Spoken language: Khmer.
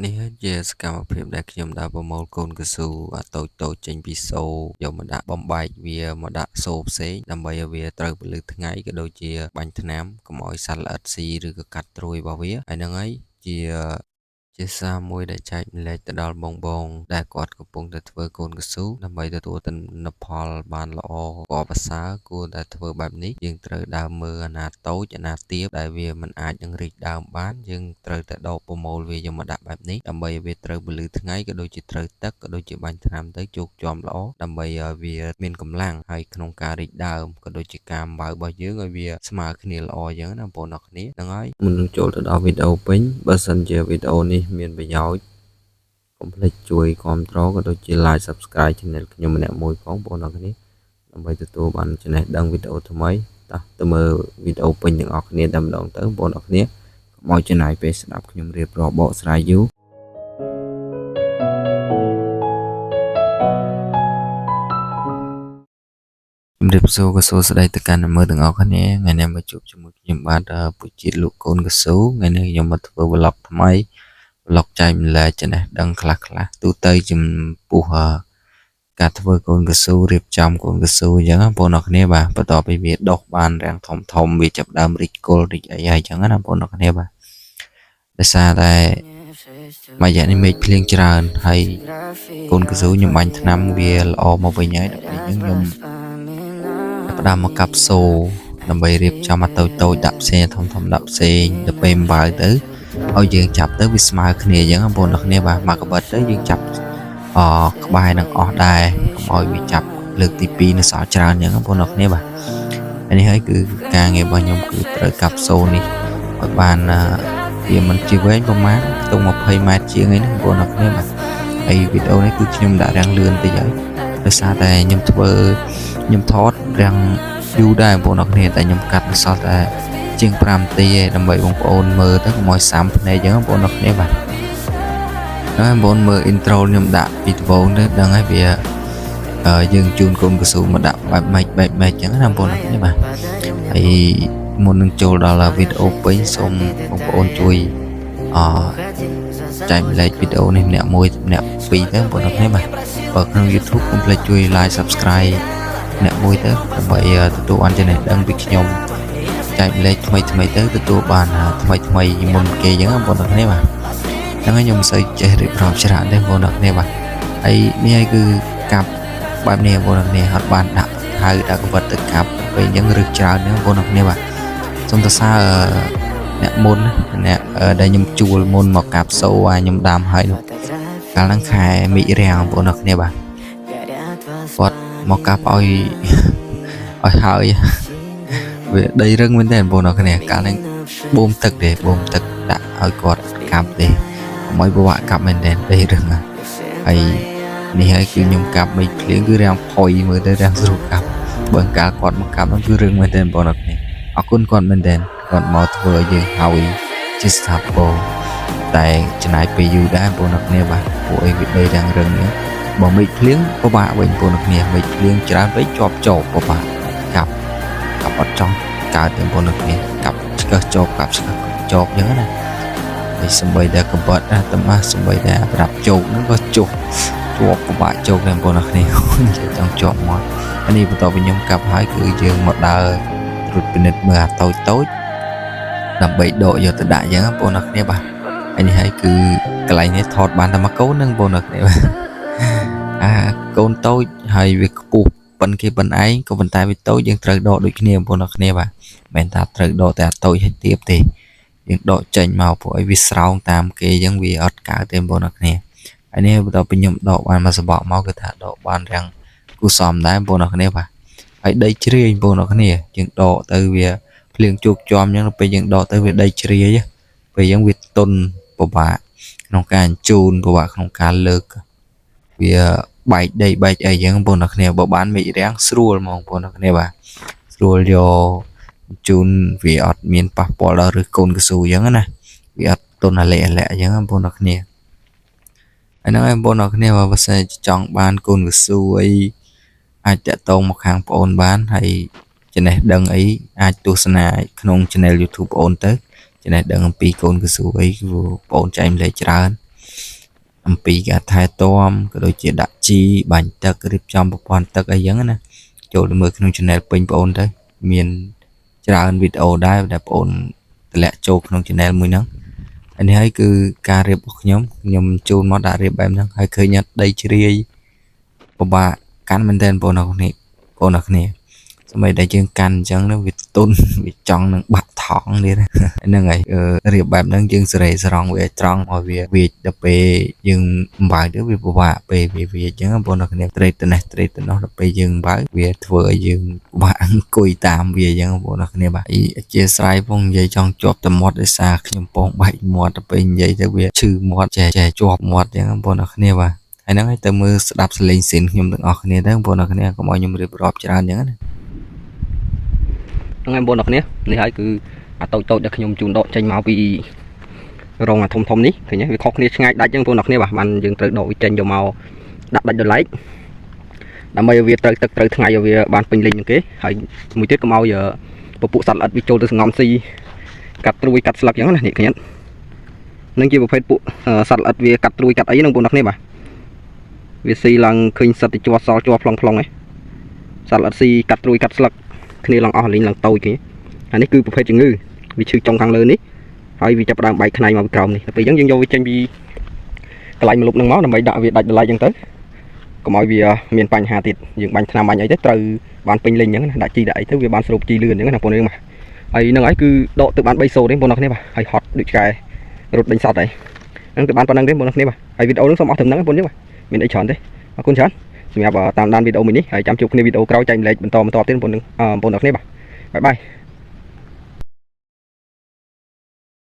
នេះជាសកម្មភាពដែលខ្ញុំដើរប្រមូលកូនកៅស៊ូតូចៗចេញពីសូយកមកដាក់បំបែកវាមកដាក់សូផ្សេងដើម្បីឲ្យវាត្រូវពន្លឺថ្ងៃក៏ដូចជាបាញ់ថ្នាំកុំឲ្យសត្វល្អិតស៊ីឬក៏កាត់ត្រួយរបស់វាហើយហ្នឹងហើយជាសារមួយដែលចែកម្លែកទៅដល់បងដែលគាត់កំពុងតែធ្វើកូនកៅស៊ូដើម្បីទទួលទិន្នផលបានល្អល្អប្រសើរគួរតែធ្វើបែបនេះយើងត្រូវដើរមើលអាណាតូចអាណាទាបដែលវាមិនអាចនឹងរីកដើមបានយើងត្រូវតែដកប្រមូលវាយកមកដាក់បែបនេះដើម្បីឲ្យវាត្រូវពន្លឺថ្ងៃក៏ដូចជាត្រូវទឹកក៏ដូចជាបាញ់ថ្នាំទៅជោគជាំល្អដើម្បីឲ្យវាមានកម្លាំងហើយក្នុងការរីកដើមក៏ដូចជាការបើរបស់យើងឲ្យវាស្មើគ្នាល្អអញ្ចឹងណាបងប្អូនគ្នាហ្នឹងហើយមុននឹងចូលទៅដល់វីដេអូពេញបើសិនជាវីដេអូនេះមានប្រយោជន៍កុំភ្លេចជួយគាំទ្រក៏ដូចជា like subscribe channel ខ្ញុំម្នាក់មួយផងបងប្អូនគ្នាដើម្បីទទួលបានចំណេះដឹងវីដេអូថ្មីតោះទៅមើលវីដេអូពេញទាំងអស់គ្នាតែម្ដងទៅបងប្អូនគ្នាកុំឲ្យចំណាយពេលស្ដាប់ខ្ញុំរៀបរាប់បកស្រាយយូរជំរាបសួរក៏សួស្តីទៅកាន់អ្នកមើលទាំងអស់គ្នាថ្ងៃនេះមកជួបជាមួយខ្ញុំបាទពុជាតិលោកកូនកៅស៊ូថ្ងៃនេះខ្ញុំមកធ្វើ vlog ថ្មី vlog ចែកម្លែកចំណេះដឹងខ្លះទូទៅចំពោះការធ្វើកូនកៅស៊ូរៀបចំកូនកៅស៊ូអញ្ចឹងបងប្អូនគ្នាបាទបន្ទាប់ពីវាដុះបានរាងធំវាចាប់ដើមរីកគល់រីកអីហើយអញ្ចឹងណាបងប្អូនគ្នាបាទដោយសារតែមួយរយៈនេះមេឃភ្លៀងច្រើនហើយកូនកៅស៊ូខ្ញុំបាញ់ថ្នាំវាល្អមកវិញហើយដល់ពេលអញ្ចឹងខ្ញុំផ្ដើមមកកាប់សូដើម្បីរៀបចំមកតូចដាក់ផ្សេងធំដាក់ផ្សេងដល់ពេលបើទៅឲ្យយើងចាប់ទៅវាស្មើគ្នាអញ្ចឹងបងប្អូនគ្នាបាទមកកបិតទៅយើងចាប់ក្បែរនឹងអស់ដែរកុំឲ្យវាចាប់លើកទី2នៅសល់ច្រើនអញ្ចឹងបងប្អូនគ្នាបាទនេះហើយគឺការងាររបស់ខ្ញុំគឺត្រូវកាប់សូនេះឲ្យបានវាមិនជាវែងប្រហែលខ្ទង់20ម៉ែត្រជាងឯនេះបងប្អូនគ្នាបាទហើយវីដេអូនេះគឺខ្ញុំដាក់រាំងលឿនតិចហើយដោយសារតែខ្ញុំថតរាំងយូរដែរបងប្អូនគ្នាតែខ្ញុំកាត់សល់តែជាង5នាទីឯងដើម្បីបងប្អូនមើលទៅកុំឲ្យសាំភ្នែកអញ្ចឹងបងប្អូនគ្នាបាទហើយបងប្អូនមើល intro ខ្ញុំដាក់ពីដំបូងទៅដឹងហើយវាយើងជូនកូនកៅស៊ូមកដាក់បែបម៉េចអញ្ចឹងណាបងប្អូនគ្នាបាទហើយមុននឹងចូលដល់វីដេអូពេញសូមបងប្អូនជួយចែកម្លែកវីដេអូនេះម្នាក់មួយម្នាក់ពីរទៅបងប្អូនគ្នាបាទបើក្នុង YouTube កុំភ្លេចជួយ like subscribe ម្នាក់មួយទៅដើម្បីទទួលបានចំណេះដឹងពីខ្ញុំចែកម្លែកថ្មីទៅទទួលបានថ្មីមុនគេអញ្ចឹងបងប្អូនគ្នាបាទហ្នឹងហើយខ្ញុំមិនសូវចេះរៀបរាប់ច្រើនទេបងប្អូនគ្នាបាទហើយនេះហើយគឺកាប់បែបនេះបងប្អូនគ្នាអត់បានដាក់ហៅដាក់កវិតទៅកាប់ពេលអញ្ចឹងរឹសច្រើនហ្នឹងបងប្អូនគ្នាបាទសូមសរសើរអ្នកមុនអ្នកដែលខ្ញុំជួលមុនមកកាប់សូខ្ញុំដាំហើយនោះកាលហ្នឹងខែមិញរាំងបងប្អូនគ្នាបាទគាត់មកកាប់ឲ្យហើយវាដីរឹងមែនទេបងប្អូនគ្នាកាលហ្នឹងបូមទឹកដាក់ឲ្យគាត់កាប់ទេកុំឲ្យពិបាកកាប់មែនទេដីរឹងហើយនេះហើយគឺខ្ញុំកាប់មេឃភ្លៀងគឺរាំងផុយមើលទៅរាំងស្រួលកាប់បើកាលគាត់មកកាប់ហ្នឹងគឺរឹងមែនទេបងប្អូនគ្នាអរគុណគាត់មែនទេគាត់មកធ្វើឲ្យយើងហើយជាស្ថាពរតែចំណាយពេលយូរដែរបងប្អូនគ្នាបាទពួកអីវាដីរាំងរឹងនេះបើមេឃភ្លៀងពិបាកវិញបងប្អូនគ្នាមេឃភ្លៀងច្រើនពេកជាប់ចោលពិបាកកាប់អត់ចង់កើតទេបងប្អូនគ្នាកាប់ឆ្កឹះចោលកាប់ឆ្កឹះចោលអញ្ចឹងណាហើយសំបីតែកបិតណាតម៉ាស់សំបីតែប្រដាប់ជោគហ្នឹងក៏ជាប់ពិបាកជោគដែរបងប្អូនគ្នាចង់ជាប់មកអានេះបន្ទាប់ពីខ្ញុំកាប់ហើយគឺយើងមកដើរត្រួតពិនិត្យមើលអាតូចដើម្បីដកយកទៅដាក់អញ្ចឹងបងប្អូនគ្នាបាទហើយនេះហើយគឺកន្លែងនេះថតបានតែមកកូនហ្នឹងបងប្អូនគ្នាបាទកូនតូចហើយវាខ្ពស់ប៉ុនគេប៉ុនឯងក៏ប៉ុន្តែវាតូចយើងត្រូវដកដូចគ្នាបងប្អូនគ្នាបាទមិនថាត្រូវដកតែអាតូចឲ្យទៀតទេយើងដកចេញមកព្រោះឲ្យវាស្រោងតាមគេអញ្ចឹងវាអត់កើតទេបងប្អូនគ្នាហើយនេះបន្ទាប់ពីខ្ញុំដកបានមកសបកមកគឺថាដកបានរាំងគូសមដែរបងប្អូនគ្នាបាទហើយដីជ្រាយបងប្អូនគ្នាយើងដកទៅវាភ្លៀងជោគជាំអញ្ចឹងពេលយើងដកទៅវាដីជ្រាយពេលអញ្ចឹងវាទន់ពិបាកក្នុងការជូនពិបាកក្នុងការលើកវាបែកដីបែកអីអញ្ចឹងបងប្អូនគ្នាបើបានមេឃរាំងស្រួលហ្មងបងប្អូនគ្នាបាទស្រួលយកជូនវាអត់មានប៉ះពាល់ដល់ឬកូនកៅស៊ូអញ្ចឹងណាវាអត់ទន់អាឡែអញ្ចឹងបងប្អូនគ្នាហើយហ្នឹងហើយបងប្អូនគ្នាបើសិនចង់បានកូនកៅស៊ូអីអាចតាក់ទងមកខាងបងប្អូនបានហើយចំណេះដឹងអីអាចទស្សនាក្នុង channel YouTube បងប្អូនទៅចំណេះដឹងអំពីកូនកៅស៊ូអីគឺបងប្អូនចែកម្លែកច្រើន អំពីការថែទាំក៏ដូចជាដាក់ជីបាញ់ទឹករៀបចំប្រព័ន្ធទឹកអីចឹងណាចូលទៅមើលក្នុង channel ពេញបងអូនទៅមានច្រើនវីដេអូដែរដែលបងអូនតម្លាក់ចូលក្នុង channel មួយហ្នឹងនេះហើយគឺការរៀបរបស់ខ្ញុំជូនមកដាក់រៀបបែបហ្នឹងហើយឃើញដីជ្រាយពិបាកកាន់មែនតើបងប្អូនអរគ្នាសម្បីតែយើងកាន់អញ្ចឹងវាទុនវាចង់នឹងបាក់ថងទៀតហ្នឹងហើយរៀបបែបហ្នឹងយើងសេរីស្រង់វាត្រង់ឲ្យវាវាដល់ពេលយើងអំបើទៅវាពិបាកពេលវាអញ្ចឹងបងប្អូនត្រេតទៅនេះត្រេតទៅនោះដល់ពេលយើងអំបើវាធ្វើឲ្យយើងពិបាកអង្គុយតាមវាអញ្ចឹងបងប្អូនបាទអធិស្ឋានផងនិយាយចង់ជាប់តែមាត់ដោយសារខ្ញុំពងបែកមាត់ដល់ពេលនិយាយទៅវាឈឺមាត់ចេះជាប់មាត់អញ្ចឹងបងប្អូនបាទហើយហ្នឹងហើយទៅមើលស្ដាប់សលេងស៊ីនខ្ញុំទាំងអស់គ្នាទៅបងប្អូនកុំឲ្យខ្ញុំរៀបរាប់ច្រើនអញ្ចឹងណាហ្នឹងហើយបងប្អូននេះហើយគឺអាតូចដែលខ្ញុំជូនដកចេញមកពីរងអាធំនេះឃើញទេវាខុសគ្នាឆ្ងាយដាច់អញ្ចឹងបងប្អូនបាទបានយើងត្រូវដកវាចេញយកមកដាក់ដាច់ដល់ឡែកដើម្បីឲ្យវាត្រូវទឹកត្រូវថ្ងៃឲ្យវាបានពេញលេញជាងគេហើយមួយទៀតកុំឲ្យពពួកសត្វល្អិតវាចូលទៅសង្ងំស៊ីកាត់ត្រួយកាត់ស្លឹកអញ្ចឹងណានេះឃើញនឹងជាប្រភេទពួកសត្វល្អិតវាកាត់ត្រួយកាត់អីហ្នឹងបងប្អូនបាទវាស៊ីឡើងឃើញសិតទៅជាប់សល់ជាប់ផ្លុងឯងសត្វល្អិតស៊ីកាត់ត្រួយកាត់ស្លឹកគ្នាឡើងអស់លេងឡើងតូចគ្នាអានេះគឺប្រភេទជំងឺវាឈឺចុងខាងលើនេះហើយវាចាប់ផ្ដើមបែកខ្នែងមកពីក្រោមនេះដល់ពេលអញ្ចឹងយើងយកវាចេញពីកន្លែងមលុបនឹងមកដើម្បីដាក់វាដាច់ដライអញ្ចឹងទៅកុំឲ្យវាមានបញ្ហាទៀតយើងបាញ់ថ្នាំបាញ់អីទៅត្រូវបានពេញលេញអញ្ចឹងណាដាក់ជីដាក់អីទៅវាបានស្រូបជីលឿនអញ្ចឹងណាបងប្អូនបាទហើយនឹងហើយគឺដកទឹកបាន3សូតទេបងប្អូនបាទហើយហត់ដូចឆ្កែរត់ដេញសតហើយហ្នឹងទៅបានប៉ុណ្្នឹងទេបងប្អូនបាទហើយវីដេអូនេះសូមអស់ត្រឹមហ្នឹងបងប្អូនបាទមានអីច្រើនទេអរគុណច្រើនសម្រាប់តាមដានវីដេអូមួយនេះហើយចាំជួបគ្នាវីដេអូក្រោយចែកម្លែកបន្តទៀតបងប្អូនបាទបាយបាយ